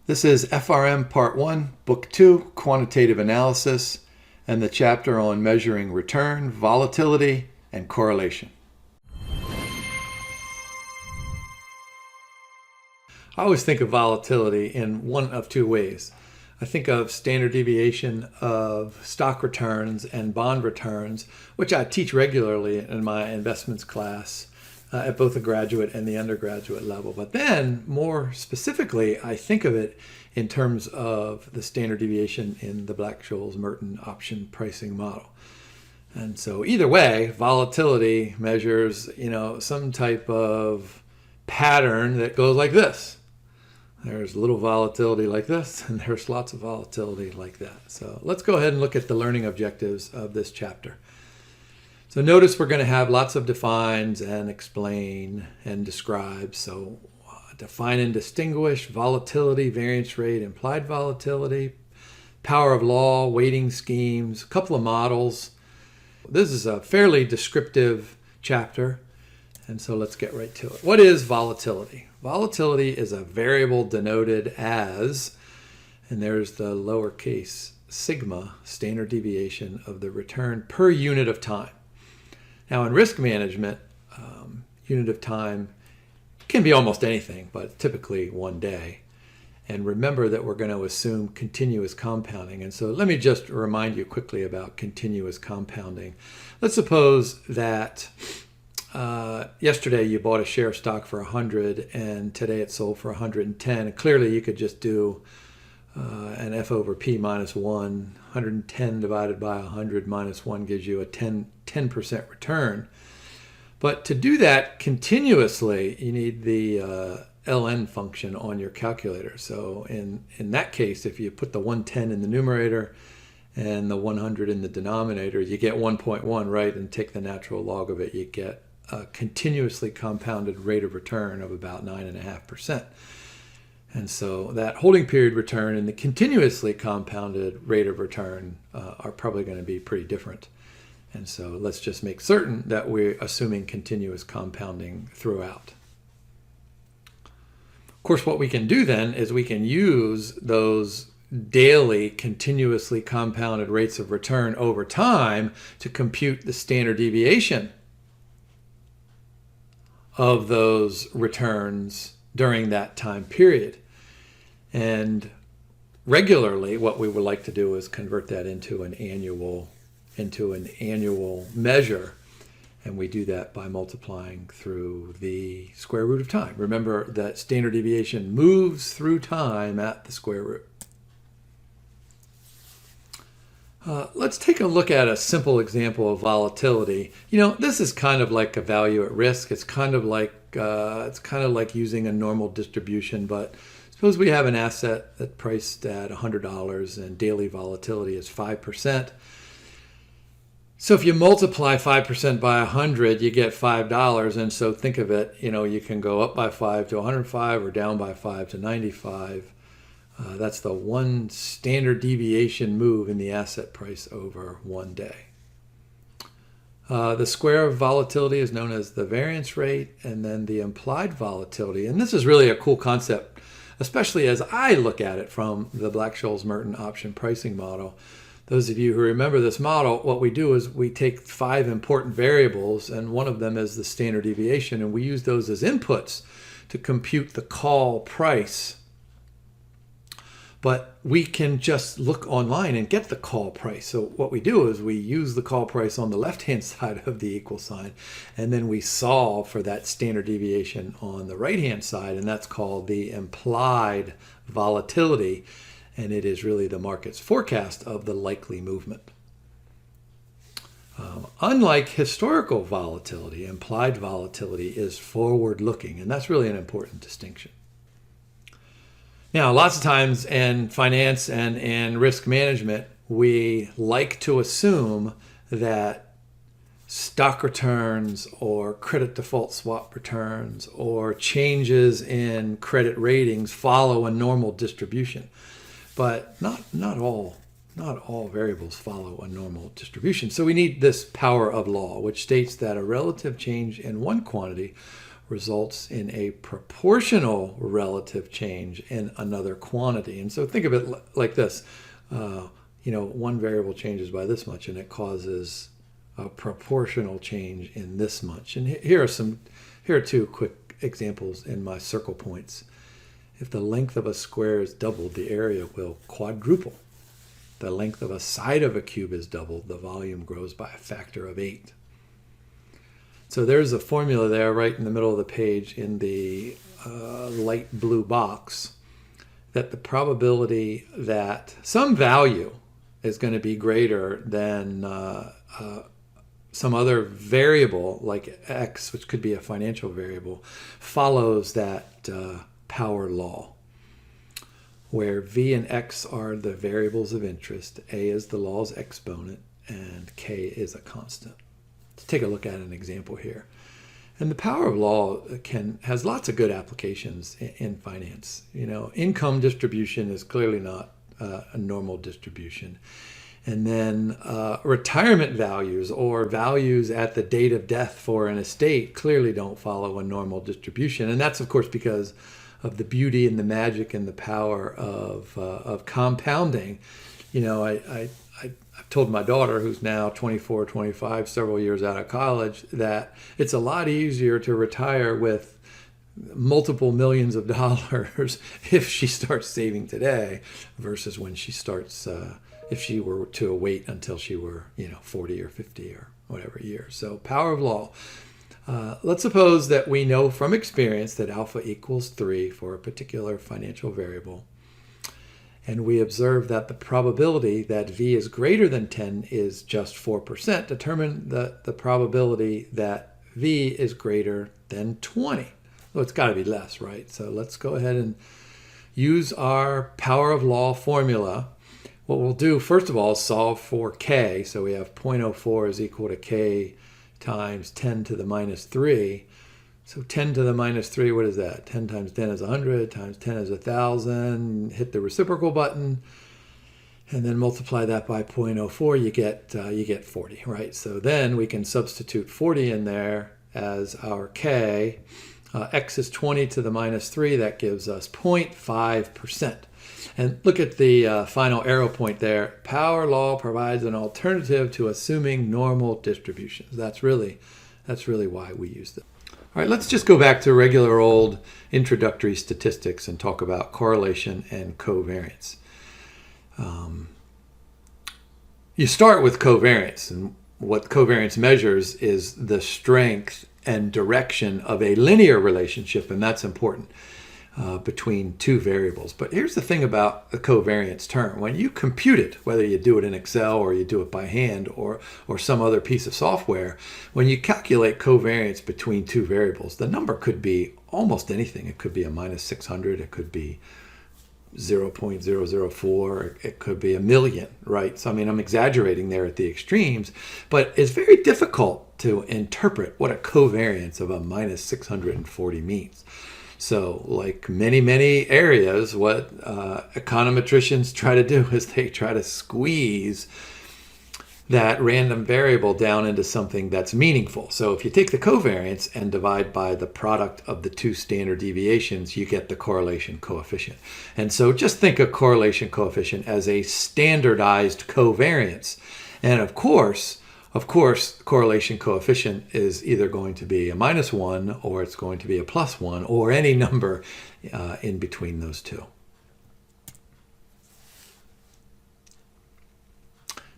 This is FRM Part 1, Book 2, Quantitative Analysis, and the chapter on measuring return, volatility, and correlation. I always think of volatility in one of two ways. I think of standard deviation of stock returns and bond returns, which I teach regularly in my investments class at both the graduate and the undergraduate level. But then, more specifically, I think of it in terms of the standard deviation in the Black-Scholes-Merton option pricing model. And so either way, volatility measures, some type of pattern that goes like this. There's little volatility like this, and there's lots of volatility like that. So let's go ahead and look at the learning objectives of this chapter. So notice we're going to have lots of defines and explain and describe. So define and distinguish, volatility, variance rate, implied volatility, power of law, weighting schemes, a couple of models. This is a fairly descriptive chapter, and so let's get right to it. What is volatility? Volatility is a variable denoted as, and there's the lowercase sigma, standard deviation of the return per unit of time. Now in risk management, unit of time can be almost anything, but typically 1 day. And remember that we're going to assume continuous compounding. And so let me just remind you quickly about continuous compounding. Let's suppose that yesterday you bought a share of stock for 100 and today it sold for 110. And clearly you could just do an F over P minus 1. 110 divided by 100 minus 1 gives you a 10% return. But to do that continuously, you need the ln function on your calculator. So in that case, if you put the 110 in the numerator and the 100 in the denominator, you get 1.1, right? And take the natural log of it, you get a continuously compounded rate of return of about 9.5%. And so that holding period return and the continuously compounded rate of return are probably going to be pretty different. And so let's just make certain that we're assuming continuous compounding throughout. Of course, what we can do then is we can use those daily continuously compounded rates of return over time to compute the standard deviation of those returns during that time period. And regularly, what we would like to do is convert that into an annual measure. And we do that by multiplying through the square root of time. Remember that standard deviation moves through time at the square root. Let's take a look at a simple example of volatility. This is kind of like a value at risk. It's kind of like using a normal distribution. But suppose we have an asset that's priced at $100 and daily volatility is 5%. So if you multiply 5% by 100, you get $5. And so think of it, you can go up by 5 to 105 or down by 5 to 95. That's the one standard deviation move in the asset price over 1 day. The square of volatility is known as the variance rate, and then the implied volatility. And this is really a cool concept, especially as I look at it from the Black-Scholes-Merton option pricing model. Those of you who remember this model, what we do is we take 5 important variables, and one of them is the standard deviation, and we use those as inputs to compute the call price. But we can just look online and get the call price. So what we do is we use the call price on the left-hand side of the equal sign, and then we solve for that standard deviation on the right-hand side, and that's called the implied volatility. And it is really the market's forecast of the likely movement. Unlike historical volatility, implied volatility is forward-looking, and that's really an important distinction. Now, lots of times in finance and in risk management, we like to assume that stock returns or credit default swap returns or changes in credit ratings follow a normal distribution. But not all variables follow a normal distribution. So we need this power of law, which states that a relative change in one quantity results in a proportional relative change in another quantity. And so think of it like this. One variable changes by this much, and it causes a proportional change in this much. And here are two quick examples in my circle points. If the length of a square is doubled, the area will quadruple. The length of a side of a cube is doubled, the volume grows by a factor of 8. So there's a formula there right in the middle of the page in the light blue box, that the probability that some value is going to be greater than some other variable like x, which could be a financial variable, follows that power law, where v and x are the variables of interest, a is the law's exponent, and k is a constant. Let's take a look at an example here. And the power of law has lots of good applications in finance. Income distribution is clearly not a normal distribution. And then retirement values, or values at the date of death for an estate, clearly don't follow a normal distribution. And that's, of course, because of the beauty and the magic and the power of compounding. I've told my daughter, who's now 24, 25, several years out of college, that it's a lot easier to retire with multiple millions of dollars if she starts saving today versus when she starts, if she were to wait until she were, 40 or 50 or whatever years. So power of law. Let's suppose that we know from experience that alpha equals 3 for a particular financial variable. And we observe that the probability that v is greater than 10 is just 4%. Determine the probability that v is greater than 20. Well, it's got to be less, right? So let's go ahead and use our power of law formula. What we'll do, first of all, is solve for k. So we have 0.04 is equal to k times 10 to the minus 3. So 10 to the minus 3, what is that? 10 times 10 is 100, times 10 is 1,000. Hit the reciprocal button, and then multiply that by 0.04. You get 40, right? So then we can substitute 40 in there as our k. X is 20 to the minus 3. That gives us 0.5%. And look at the final arrow point there. Power law provides an alternative to assuming normal distributions. That's really why we use it. All right, let's just go back to regular old introductory statistics and talk about correlation and covariance. You start with covariance, and what covariance measures is the strength and direction of a linear relationship, and that's important between two variables. But here's the thing about the covariance term. When you compute it, whether you do it in Excel or you do it by hand or some other piece of software, when you calculate covariance between two variables, the number could be almost anything. It could be a minus 600, it could be 0.004, it could be a million, right? So I'm exaggerating there at the extremes, but it's very difficult to interpret what a covariance of a minus 640 means. So like many areas, what econometricians try to do is they try to squeeze that random variable down into something that's meaningful. So if you take the covariance and divide by the product of the two standard deviations, you get the correlation coefficient. And so just think of correlation coefficient as a standardized covariance. And of course, correlation coefficient is either going to be a -1 or it's going to be a +1 or any number in between those two.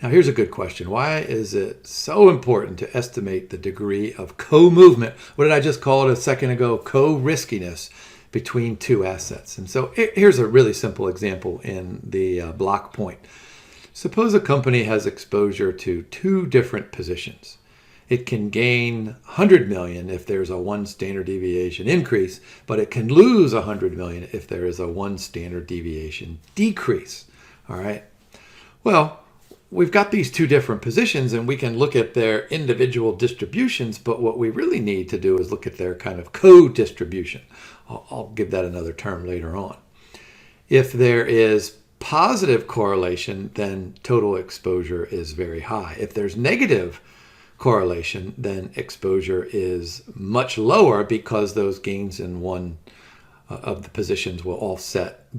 Now here's a good question. Why is it so important to estimate the degree of co-movement? What did I just call it a second ago? Co-riskiness between two assets. And so here's a really simple example in the block point. Suppose a company has exposure to two different positions. It can gain 100 million if there's a 1 standard deviation increase, but it can lose 100 million if there is a 1 standard deviation decrease. All right. Well, we've got these two different positions and we can look at their individual distributions, but what we really need to do is look at their kind of co-distribution. I'll give that another term later on. If there is positive correlation, then total exposure is very high. If there's negative correlation, then exposure is much lower because those gains in one of the positions will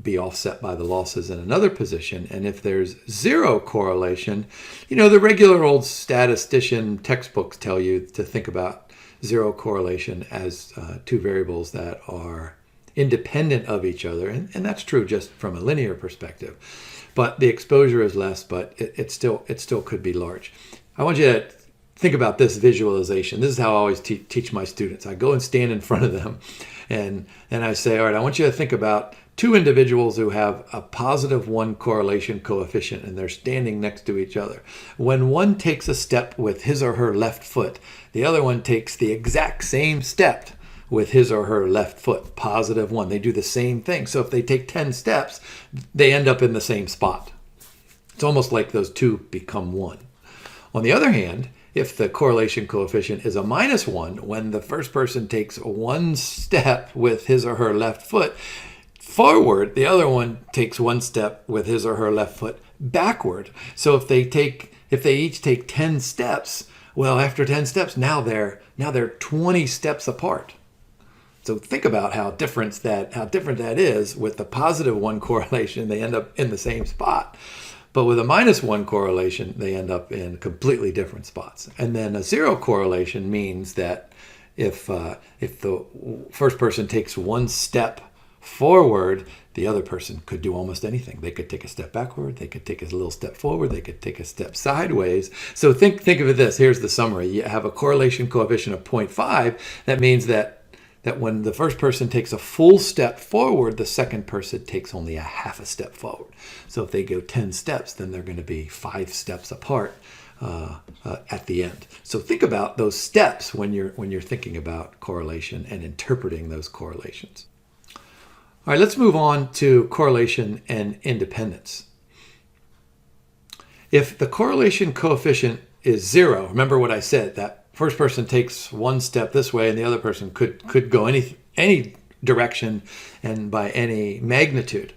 be offset by the losses in another position. And if there's zero correlation, the regular old statistician textbooks tell you to think about zero correlation as two variables that are independent of each other. And that's true just from a linear perspective. But the exposure is less, but it still could be large. I want you to think about this visualization. This is how I always teach my students. I go and stand in front of them and I say, all right, I want you to think about two individuals who have a +1 correlation coefficient and they're standing next to each other. When one takes a step with his or her left foot, the other one takes the exact same step with his or her left foot, +1. They do the same thing. So if they take 10 steps, they end up in the same spot. It's almost like those two become one. On the other hand, if the correlation coefficient is a -1, when the first person takes one step with his or her left foot forward, the other one takes one step with his or her left foot backward. So if they each take 10 steps, well, after 10 steps, now they're 20 steps apart. So think about how different that is. With the +1 correlation, they end up in the same spot. But with a -1 correlation, they end up in completely different spots. And then a zero correlation means that if the first person takes one step forward, the other person could do almost anything. They could take a step backward, they could take a little step forward, they could take a step sideways. So think of it this. Here's the summary. You have a correlation coefficient of 0.5. That means that when the first person takes a full step forward, the second person takes only a half a step forward. So if they go 10 steps, then they're going to be 5 steps apart at the end. So think about those steps when you're thinking about correlation and interpreting those correlations. All right, let's move on to correlation and independence. If the correlation coefficient is 0, remember what I said, that first person takes one step this way and the other person could go any direction and by any magnitude.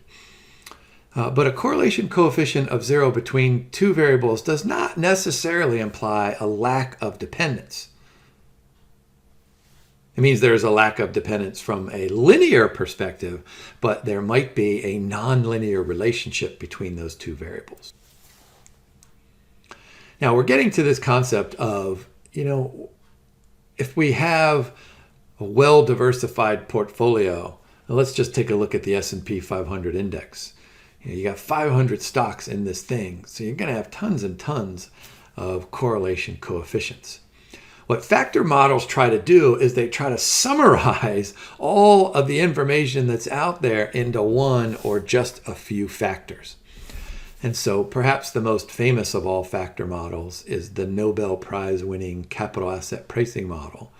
But a correlation coefficient of 0 between two variables does not necessarily imply a lack of dependence. It means there is a lack of dependence from a linear perspective, but there might be a nonlinear relationship between those two variables. Now we're getting to this concept of, if we have a well-diversified portfolio, let's just take a look at the S&P 500 index. You got 500 stocks in this thing, so you're going to have tons and tons of correlation coefficients. What factor models try to do is they try to summarize all of the information that's out there into one or just a few factors. And so perhaps the most famous of all factor models is the Nobel Prize winning capital asset pricing model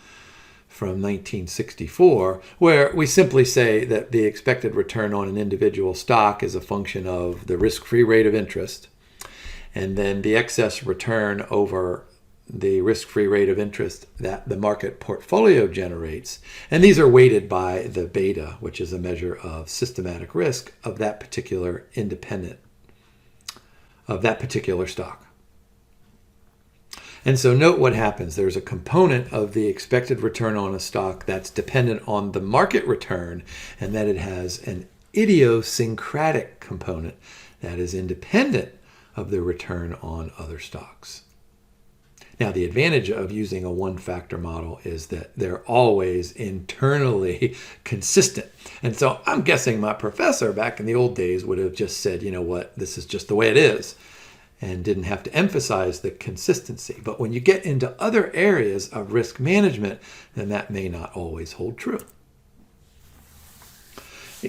from 1964, where we simply say that the expected return on an individual stock is a function of the risk-free rate of interest, and then the excess return over the risk-free rate of interest that the market portfolio generates. And these are weighted by the beta, which is a measure of systematic risk of that particular stock. And so note what happens. There's a component of the expected return on a stock that's dependent on the market return, and that it has an idiosyncratic component that is independent of the return on other stocks. Now, the advantage of using a one-factor model is that they're always internally consistent. And so I'm guessing my professor back in the old days would have just said, you know what, this is just the way it is, and didn't have to emphasize the consistency. But when you get into other areas of risk management, then that may not always hold true.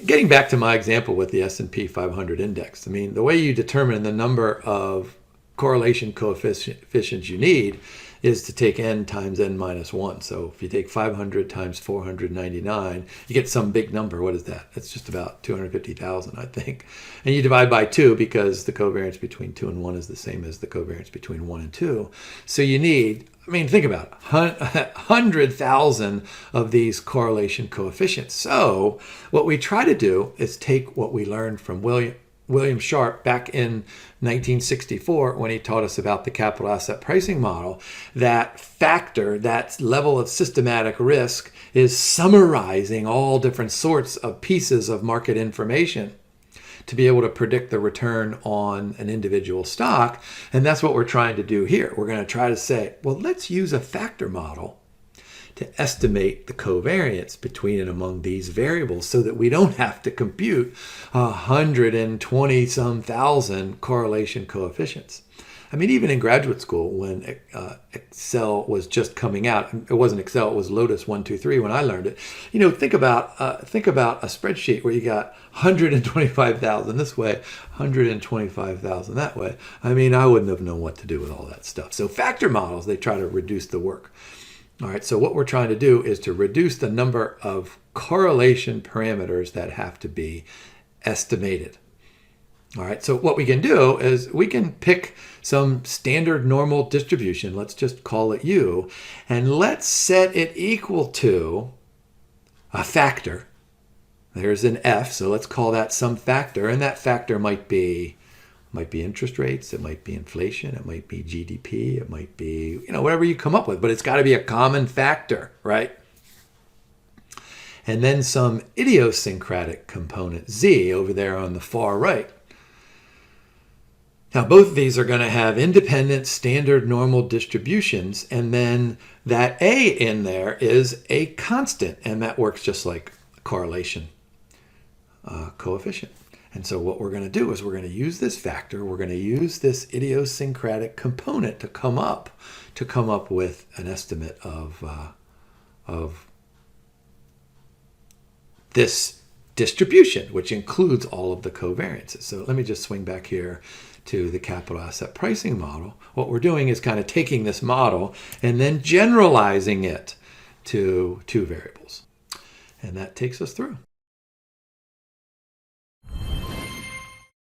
Getting back to my example with the S&P 500 index, I mean, the way you determine the number of correlation coefficients you need is to take n times n minus 1. So if you take 500 times 499, you get some big number. What is that? It's just about 250,000, I think. And you divide by 2 because the covariance between 2 and 1 is the same as the covariance between 1 and 2. So you need, I mean, think about it, 100,000 of these correlation coefficients. So what we try to do is take what we learned from William Sharpe back in 1964 when he taught us about the capital asset pricing model. That factor, that level of systematic risk, is summarizing all different sorts of pieces of market information to be able to predict the return on an individual stock. And that's what we're trying to do here. We're going to try to say, well, let's use a factor model to estimate the covariance between and among these variables so that we don't have to compute 120-some thousand correlation coefficients. I mean, even in graduate school, when Excel was just coming out, it wasn't Excel, it was Lotus 123 when I learned it. Think about a spreadsheet where you got 125,000 this way, 125,000 that way. I mean, I wouldn't have known what to do with all that stuff. So factor models, they try to reduce the work. All right, so what we're trying to do is to reduce the number of correlation parameters that have to be estimated. All right, so what we can do is we can pick some standard normal distribution, let's just call it U, and let's set it equal to a factor. There's an F, so let's call that some factor, and that factor might be interest rates, it might be inflation, it might be GDP, it might be, whatever you come up with, but it's got to be a common factor, right? And then some idiosyncratic component, Z, over there on the far right. Now, both of these are going to have independent standard normal distributions, and then that A in there is a constant, and that works just like a correlation coefficient. And so what we're going to do is we're going to use this factor, we're going to use this idiosyncratic component to come up with an estimate of this distribution, which includes all of the covariances. So let me just swing back here to the capital asset pricing model. What we're doing is kind of taking this model and then generalizing it to two variables. And that takes us through.